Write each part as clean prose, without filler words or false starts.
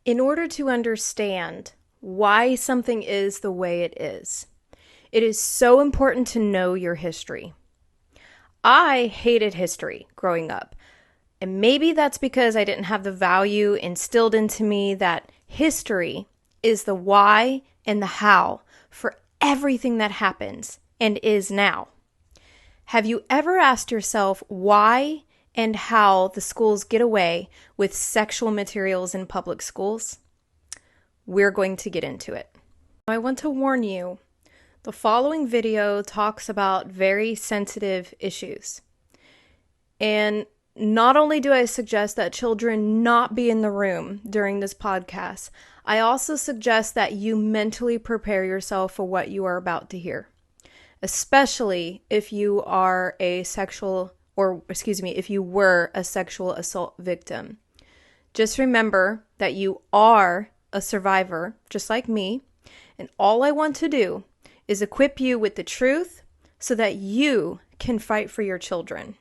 In order to understand why something is the way it is so important to know your history. I hated history growing up, and maybe that's because I didn't have the value instilled into me that history is the why and the how for everything that happens and is now. Have you ever asked yourself why and how the schools get away with sexual materials in public schools? We're going to get into it. I want to warn you, the following video talks about very sensitive issues. And not only do I suggest that children not be in the room during this podcast, I also suggest that you mentally prepare yourself for what you are about to hear, especially if you are if you were a sexual assault victim. Just remember that you are a survivor, just like me, and all I want to do is equip you with the truth so that you can fight for your children.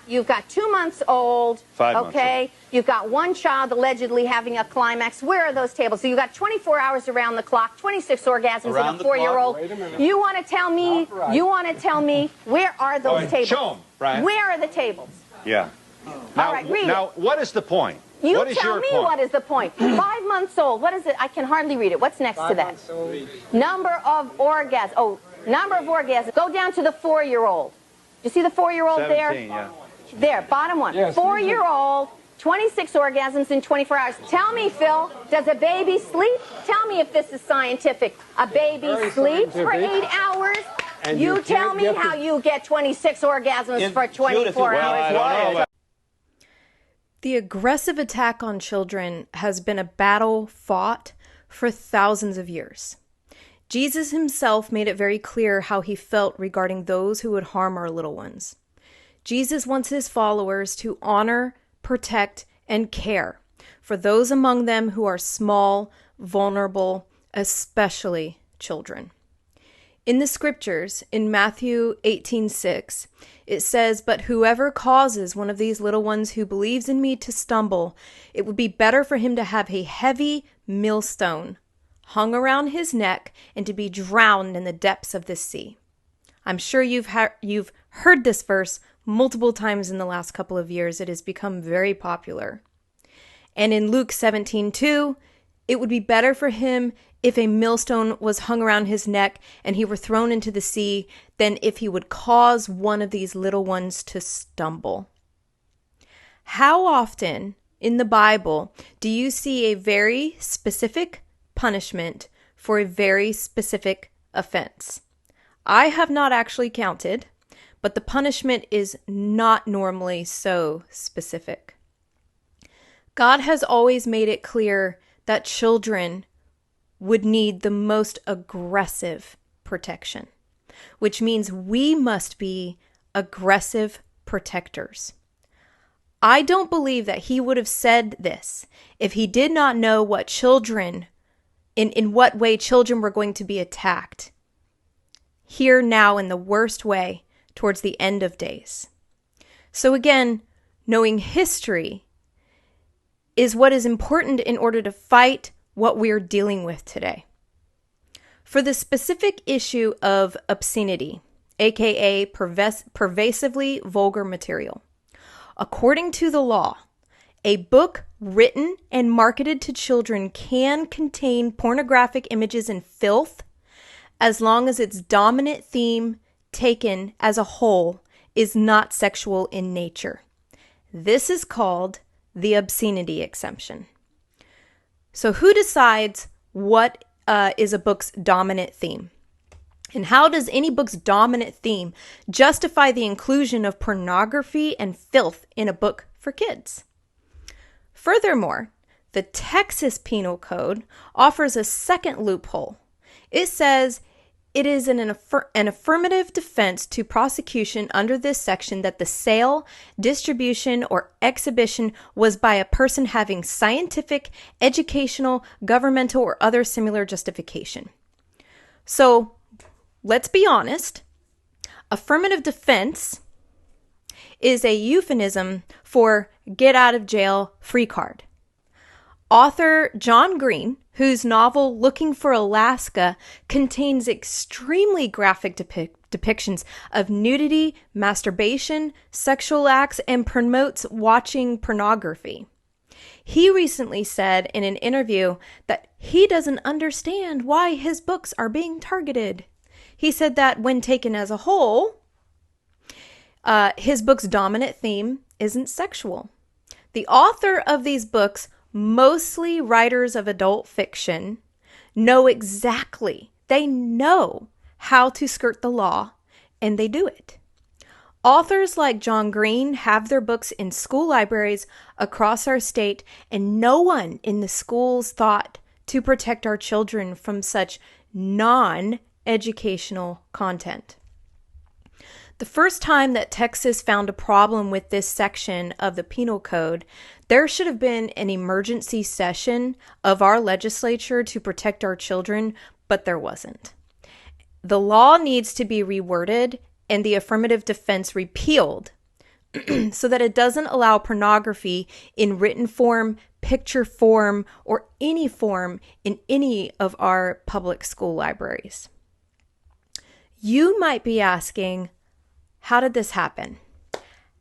You've got 2 months old. 5 months okay? old. You've got one child allegedly having a climax. Where are those tables? So you've got 24 hours around the clock, 26 orgasms in a 4-year-old. You want to tell me, where are those tables? Show them, Brian. Where are the tables? Yeah. All right, read now, it. what is the point? You what is tell your me point? what is the point. 5 months old. What is it? I can hardly read it. What's next to that? Number of orgasms. Oh, number of orgasms. Go down to the 4-year-old. You see the 4-year-old there? 17, yeah. There, bottom one. Yes, 4-year-old, 26 orgasms in 24 hours. Tell me, Phil, does a baby sleep? Tell me if this is scientific. A baby Very sleeps for scientific. 8 hours? And You you tell can't me get how the- you get 26 orgasms for 24 Well, I hours. don't know. The aggressive attack on children has been a battle fought for thousands of years. Jesus himself made it very clear how he felt regarding those who would harm our little ones. Jesus wants his followers to honor, protect, and care for those among them who are small, vulnerable, especially children. In the scriptures, in Matthew 18:6, it says, "But whoever causes one of these little ones who believes in me to stumble, it would be better for him to have a heavy millstone hung around his neck and to be drowned in the depths of the sea." I'm sure you've heard this verse multiple times in the last couple of years. It has become very popular. And in Luke 17:2, it would be better for him if a millstone was hung around his neck and he were thrown into the sea than if he would cause one of these little ones to stumble. How often in the Bible do you see a very specific punishment for a very specific offense? I have not actually counted, but the punishment is not normally so specific. God has always made it clear that children would need the most aggressive protection, which means we must be aggressive protectors. I don't believe that he would have said this if he did not know what children, in what way children were going to be attacked here now in the worst way towards the end of days. So again, knowing history is what is important in order to fight what we're dealing with today. For the specific issue of obscenity, aka pervasively vulgar material, according to the law, a book written and marketed to children can contain pornographic images and filth as long as its dominant theme taken as a whole is not sexual in nature. This is called the obscenity exemption. So who decides what is a book's dominant theme? And how does any book's dominant theme justify the inclusion of pornography and filth in a book for kids? Furthermore, the Texas Penal Code offers a second loophole. It says it is an affirmative defense to prosecution under this section that the sale, distribution, or exhibition was by a person having scientific, educational, governmental, or other similar justification. So, let's be honest. Affirmative defense is a euphemism for get out of jail free card. Author John Green, whose novel Looking for Alaska contains extremely graphic depictions of nudity, masturbation, sexual acts, and promotes watching pornography. He recently said in an interview that he doesn't understand why his books are being targeted. He said that when taken as a whole, his book's dominant theme isn't sexual. The author of these books, mostly writers of adult fiction, know exactly, they know how to skirt the law, and they do it. Authors like John Green have their books in school libraries across our state, and no one in the schools thought to protect our children from such non-educational content. The first time that Texas found a problem with this section of the penal code, there should have been an emergency session of our legislature to protect our children, but there wasn't. The law needs to be reworded and the affirmative defense repealed so that it doesn't allow pornography in written form, picture form, or any form in any of our public school libraries. You might be asking, how did this happen?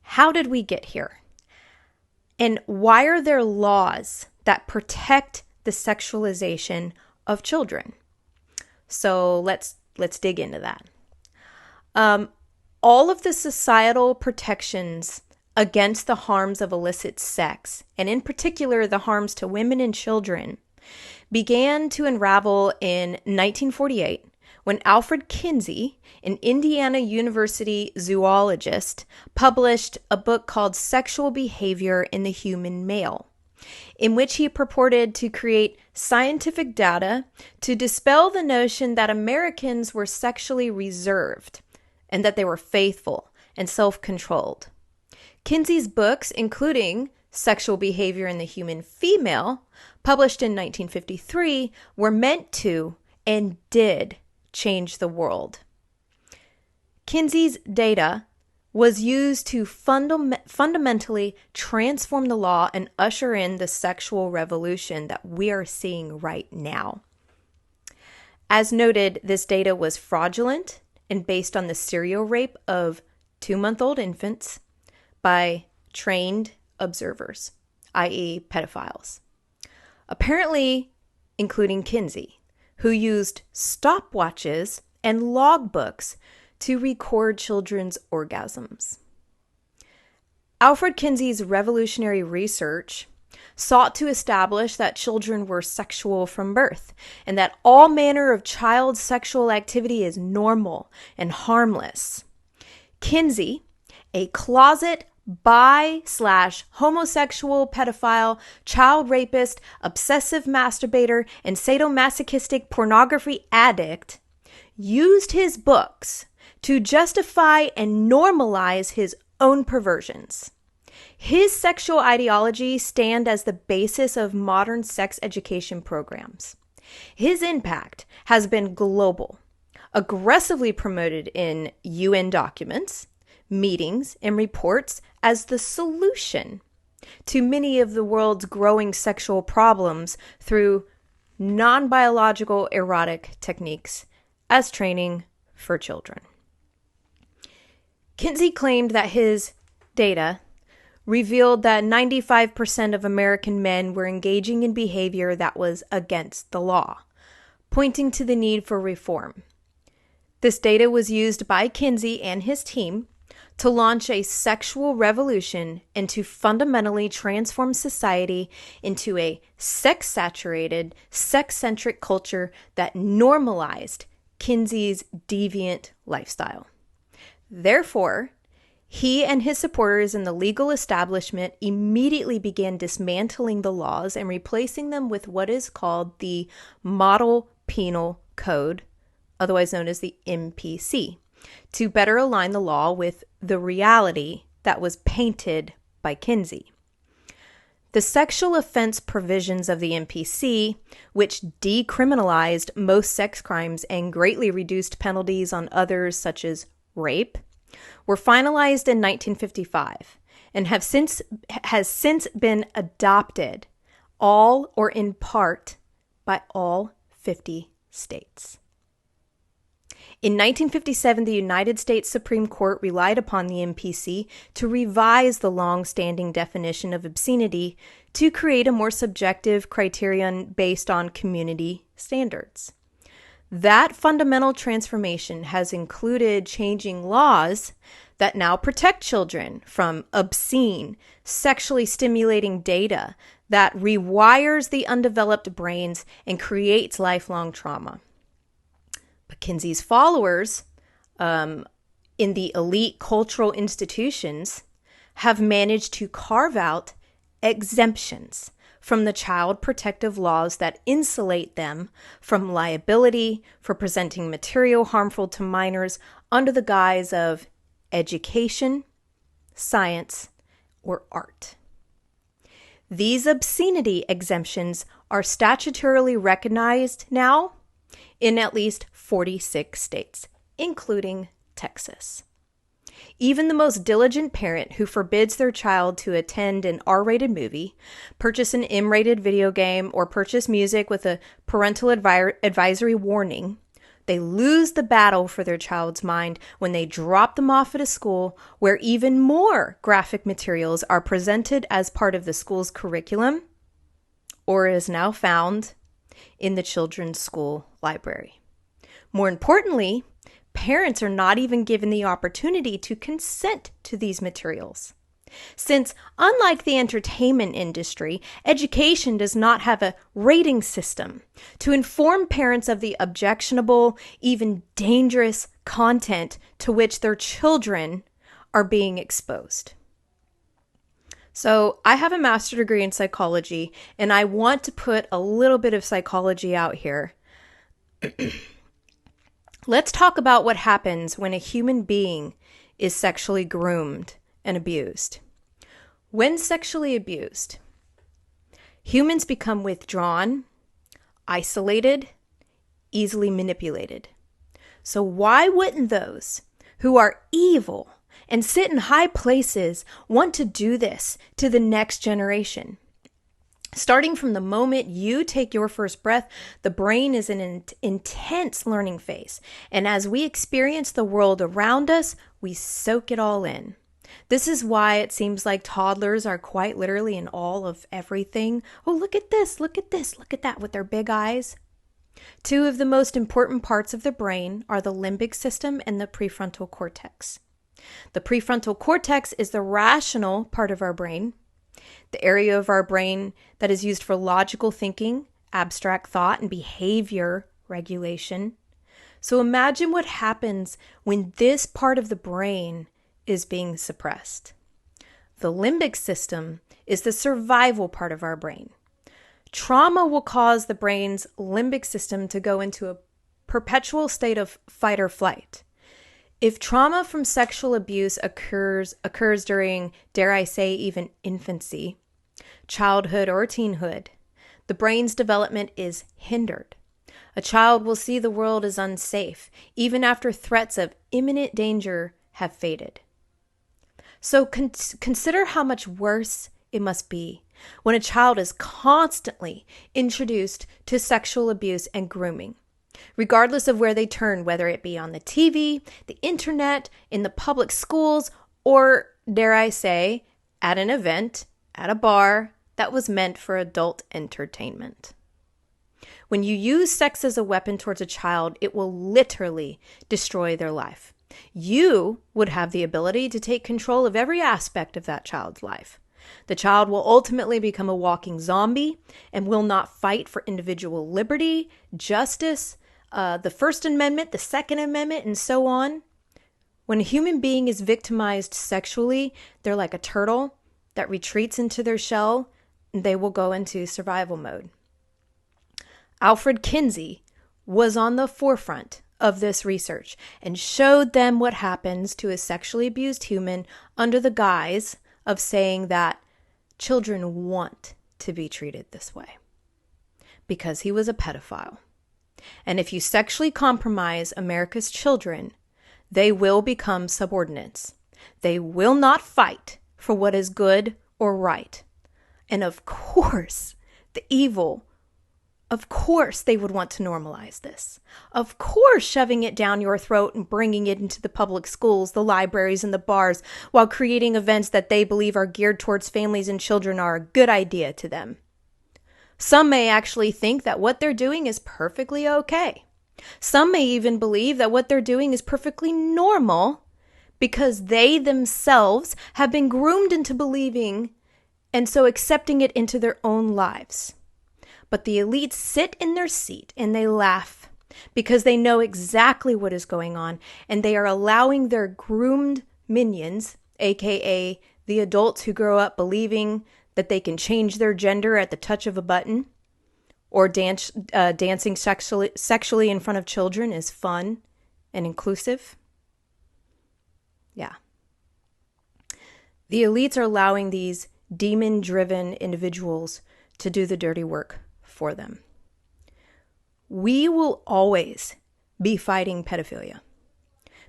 How did we get here? And why are there laws that protect the sexualization of children? So let's dig into that. All of the societal protections against the harms of illicit sex, and in particular the harms to women and children, began to unravel in 1948 when Alfred Kinsey, an Indiana University zoologist, published a book called Sexual Behavior in the Human Male, in which he purported to create scientific data to dispel the notion that Americans were sexually reserved and that they were faithful and self-controlled. Kinsey's books, including Sexual Behavior in the Human Female, published in 1953, were meant to and did change the world. Kinsey's data was used to fundamentally transform the law and usher in the sexual revolution that we are seeing right now. As noted, this data was fraudulent and based on the serial rape of 2-month-old infants by trained observers, i.e. pedophiles. Apparently, including Kinsey, who used stopwatches and logbooks to record children's orgasms. Alfred Kinsey's revolutionary research sought to establish that children were sexual from birth and that all manner of child sexual activity is normal and harmless. Kinsey, a closet bi/homosexual pedophile, child rapist, obsessive masturbator, and sadomasochistic pornography addict, used his books to justify and normalize his own perversions. His sexual ideologies stand as the basis of modern sex education programs. His impact has been global, aggressively promoted in UN documents, meetings, and reports as the solution to many of the world's growing sexual problems through non-biological erotic techniques as training for children. Kinsey claimed that his data revealed that 95% of American men were engaging in behavior that was against the law, pointing to the need for reform. This data was used by Kinsey and his team to launch a sexual revolution and to fundamentally transform society into a sex-saturated, sex-centric culture that normalized Kinsey's deviant lifestyle. Therefore, he and his supporters in the legal establishment immediately began dismantling the laws and replacing them with what is called the Model Penal Code, otherwise known as the MPC, to better align the law with the reality that was painted by Kinsey. The sexual offense provisions of the MPC, which decriminalized most sex crimes and greatly reduced penalties on others such as rape, were finalized in 1955 and has since been adopted, all or in part, by all 50 states. In 1957, the United States Supreme Court relied upon the MPC to revise the long-standing definition of obscenity to create a more subjective criterion based on community standards. That fundamental transformation has included changing laws that now protect children from obscene, sexually stimulating data that rewires the undeveloped brains and creates lifelong trauma. But Kinsey's followers in the elite cultural institutions have managed to carve out exemptions from the child protective laws that insulate them from liability for presenting material harmful to minors under the guise of education, science, or art. These obscenity exemptions are statutorily recognized now in at least 46 states, including Texas. Even the most diligent parent who forbids their child to attend an R-rated movie, purchase an M-rated video game, or purchase music with a parental advisory warning, they lose the battle for their child's mind when they drop them off at a school where even more graphic materials are presented as part of the school's curriculum or is now found in the children's school library. More importantly, parents are not even given the opportunity to consent to these materials. Since, unlike the entertainment industry, education does not have a rating system to inform parents of the objectionable, even dangerous content to which their children are being exposed. So, I have a master's degree in psychology, and I want to put a little bit of psychology out here. Let's talk about what happens when a human being is sexually groomed and abused. When sexually abused, humans become withdrawn, isolated, easily manipulated. So why wouldn't those who are evil and sit in high places want to do this to the next generation? Starting from the moment you take your first breath, the brain is in an intense learning phase. And as we experience the world around us, we soak it all in. This is why it seems like toddlers are quite literally in awe of everything. Oh, look at this, look at this, look at that with their big eyes. Two of the most important parts of the brain are the limbic system and the prefrontal cortex. The prefrontal cortex is the rational part of our brain, the area of our brain that is used for logical thinking, abstract thought, and behavior regulation. So imagine what happens when this part of the brain is being suppressed. The limbic system is the survival part of our brain. Trauma will cause the brain's limbic system to go into a perpetual state of fight or flight. If trauma from sexual abuse occurs during, dare I say, even infancy, childhood, or teenhood, the brain's development is hindered. A child will see the world as unsafe, even after threats of imminent danger have faded. So consider how much worse it must be when a child is constantly introduced to sexual abuse and grooming, regardless of where they turn, whether it be on the TV, the internet, in the public schools, or, dare I say, at an event, at a bar that was meant for adult entertainment. When you use sex as a weapon towards a child, it will literally destroy their life. You would have the ability to take control of every aspect of that child's life. The child will ultimately become a walking zombie and will not fight for individual liberty, justice, the First Amendment, the Second Amendment, and so on. When a human being is victimized sexually, they're like a turtle that retreats into their shell, and they will go into survival mode. Alfred Kinsey was on the forefront of this research and showed them what happens to a sexually abused human under the guise of saying that children want to be treated this way because he was a pedophile. And if you sexually compromise America's children, they will become subordinates. They will not fight for what is good or right. And of course, the evil, of course they would want to normalize this. Of course, shoving it down your throat and bringing it into the public schools, the libraries, and the bars, while creating events that they believe are geared towards families and children are a good idea to them. Some may actually think that what they're doing is perfectly okay. Some may even believe that what they're doing is perfectly normal because they themselves have been groomed into believing and so accepting it into their own lives. But the elites sit in their seat and they laugh because they know exactly what is going on, and they are allowing their groomed minions, aka the adults who grow up believing that they can change their gender at the touch of a button, or dancing sexually in front of children is fun and inclusive. Yeah. The elites are allowing these demon-driven individuals to do the dirty work for them. We will always be fighting pedophilia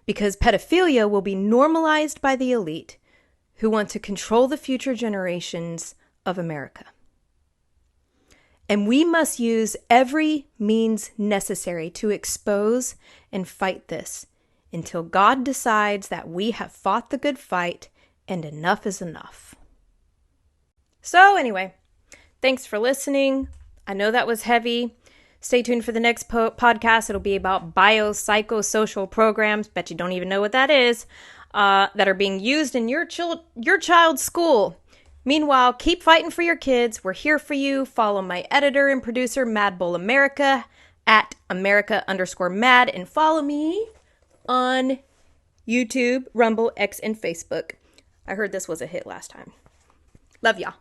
because pedophilia will be normalized by the elite who want to control the future generations of America. And we must use every means necessary to expose and fight this until God decides that we have fought the good fight and enough is enough. So anyway, thanks for listening. I know that was heavy. Stay tuned for the next podcast. It'll be about biopsychosocial programs. Bet you don't even know what that is. That are being used in your child's school. Meanwhile, keep fighting for your kids. We're here for you. Follow my editor and producer, Mad Bull America, at America_Mad, and follow me on YouTube, Rumble, X, and Facebook. I heard this was a hit last time. Love y'all.